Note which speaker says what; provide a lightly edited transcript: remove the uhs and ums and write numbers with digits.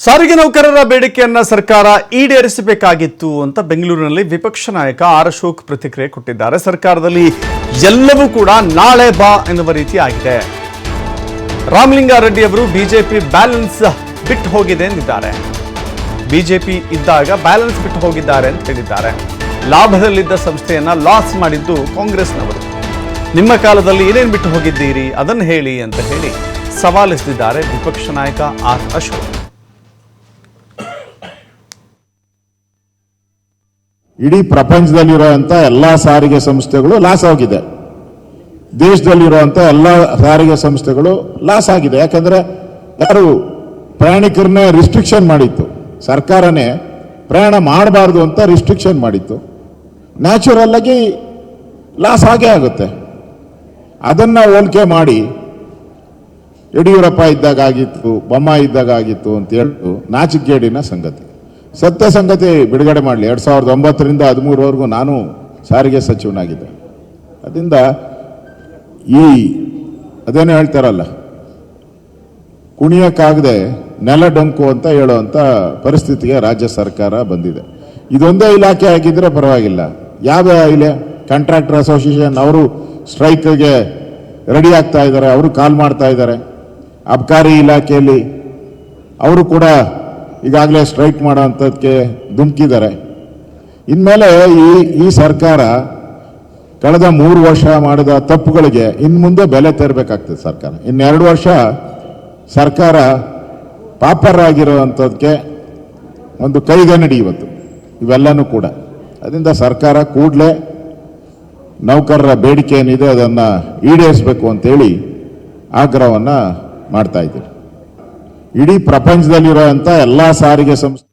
Speaker 1: ಸಾರಿಗೆ ನೌಕರರ ಬೇಡಿಕೆಯನ್ನ ಸರ್ಕಾರ ಈಡೇರಿಸಬೇಕಾಗಿತ್ತು ಅಂತ ಬೆಂಗಳೂರಿನಲ್ಲಿ ವಿಪಕ್ಷ ನಾಯಕ ಆರ್ ಅಶೋಕ್ ಪ್ರತಿಕ್ರಿಯೆ ಕೊಟ್ಟಿದ್ದಾರೆ. ಸರ್ಕಾರದಲ್ಲಿ ಎಲ್ಲವೂ ಕೂಡ ನಾಳೆ ಬಾ ಎನ್ನುವ ರೀತಿ ಆಗಿದೆ. ರಾಮಲಿಂಗಾರೆಡ್ಡಿ ಅವರು ಬಿಜೆಪಿ ಬ್ಯಾಲೆನ್ಸ್ ಬಿಟ್ಟು ಹೋಗಿದೆ ಎಂದಿದ್ದಾರೆ. ಬಿಜೆಪಿ ಇದ್ದಾಗ ಬ್ಯಾಲೆನ್ಸ್ ಬಿಟ್ಟು ಹೋಗಿದ್ದಾರೆ ಅಂತ ಹೇಳಿದ್ದಾರೆ. ಲಾಭದಲ್ಲಿದ್ದ ಸಂಸ್ಥೆಯನ್ನ ಲಾಸ್ ಮಾಡಿದ್ದು ಕಾಂಗ್ರೆಸ್ನವರು. ನಿಮ್ಮ ಕಾಲದಲ್ಲಿ ಏನೇನು ಬಿಟ್ಟು ಹೋಗಿದ್ದೀರಿ ಅದನ್ನು ಹೇಳಿ ಅಂತ ಹೇಳಿ ಸವಾಲಿಸಿದ್ದಾರೆ ವಿಪಕ್ಷ ನಾಯಕ ಆರ್ ಅಶೋಕ್.
Speaker 2: ಇಡೀ ಪ್ರಪಂಚದಲ್ಲಿರುವಂಥ ಎಲ್ಲ ಸಾರಿಗೆ ಸಂಸ್ಥೆಗಳು ಲಾಸ್ ಆಗಿದೆ. ದೇಶದಲ್ಲಿರುವಂಥ ಎಲ್ಲ ಸಾರಿಗೆ ಸಂಸ್ಥೆಗಳು ಲಾಸ್ ಆಗಿದೆ. ಯಾಕಂದ್ರೆ ಯಾರು ಪ್ರಯಾಣಿಕರನ್ನೇ ರಿಸ್ಟ್ರಿಕ್ಷನ್ ಮಾಡಿತ್ತು, ಸರ್ಕಾರನೇ ಪ್ರಯಾಣ ಮಾಡಬಾರ್ದು ಅಂತ ರಿಸ್ಟ್ರಿಕ್ಷನ್ ಮಾಡಿತ್ತು. ನ್ಯಾಚುರಲ್ ಆಗಿ ಲಾಸ್ ಆಗೇ ಆಗುತ್ತೆ. ಅದನ್ನ ಹೋಲಿಕೆ ಮಾಡಿ ಯಡಿಯೂರಪ್ಪ ಇದ್ದಾಗ ಆಗಿತ್ತು, ಬೊಮ್ಮಾಯಿ ಇದ್ದಾಗ ಆಗಿತ್ತು ಅಂತ ಹೇಳ್ತು ನಾಚಿಕೆಗೇಡಿನ ಸಂಗತಿ. ಸತ್ಯ ಸಂಗತಿ ಬಿಡುಗಡೆ ಮಾಡಲಿ. 2009ರಿಂದ 2013ವರೆಗೂ ನಾನು ಸಾರಿಗೆ ಸಚಿವನಾಗಿದ್ದೆ. ಅದರಿಂದ ಅದೇನೋ ಹೇಳ್ತಾರಲ್ಲ, ಕುಣಿಯಕ್ಕಾಗದೆ ನೆಲ ಡೊಂಕು ಅಂತ ಹೇಳುವಂಥ ಪರಿಸ್ಥಿತಿಗೆ ರಾಜ್ಯ ಸರ್ಕಾರ ಬಂದಿದೆ. ಇದೊಂದೇ ಇಲಾಖೆ ಆಗಿದ್ರೆ ಪರವಾಗಿಲ್ಲ. ಯಾವ ಇಲೆ ಕಾಂಟ್ರಾಕ್ಟರ್ ಅಸೋಸಿಯೇಷನ್ ಅವರು ಸ್ಟ್ರೈಕ್ಗೆ ರೆಡಿ ಆಗ್ತಾ ಇದ್ದಾರೆ, ಅವರು ಕಾಲ್ ಮಾಡ್ತಾ ಇದ್ದಾರೆ. ಅಬಕಾರಿ ಇಲಾಖೆಯಲ್ಲಿ ಅವರು ಕೂಡ ಈಗಾಗಲೇ ಸ್ಟ್ರೈಕ್ ಮಾಡೋವಂಥದ್ದಕ್ಕೆ ಧುಮುಕಿದ್ದಾರೆ. ಇನ್ಮೇಲೆ ಈ ಸರ್ಕಾರ ಕಳೆದ 3 ವರ್ಷ ಮಾಡಿದ ತಪ್ಪುಗಳಿಗೆ ಇನ್ನು ಮುಂದೆ ಬೆಲೆ ತೆರಬೇಕಾಗ್ತದೆ. ಸರ್ಕಾರ ಇನ್ನು 2 ವರ್ಷ ಸರ್ಕಾರ ಪಾಪರ್ ಆಗಿರುವಂಥದ್ದಕ್ಕೆ ಒಂದು ಕೈಗನ್ನಡಿ ಇವತ್ತು ಇವೆಲ್ಲನೂ ಕೂಡ. ಅದರಿಂದ ಸರ್ಕಾರ ಕೂಡಲೇ ನೌಕರರ ಬೇಡಿಕೆ ಏನಿದೆ ಅದನ್ನು ಈಡೇರಿಸಬೇಕು ಅಂತೇಳಿ ಆಗ್ರಹವನ್ನು ಮಾಡ್ತಾ ಇದ್ದೀವಿ. ಇಡೀ ಪ್ರಪಂಚದಲ್ಲಿರುವಂಥ ಎಲ್ಲ ಸಾರಿಗೆ ಸಂಸ್ಥೆ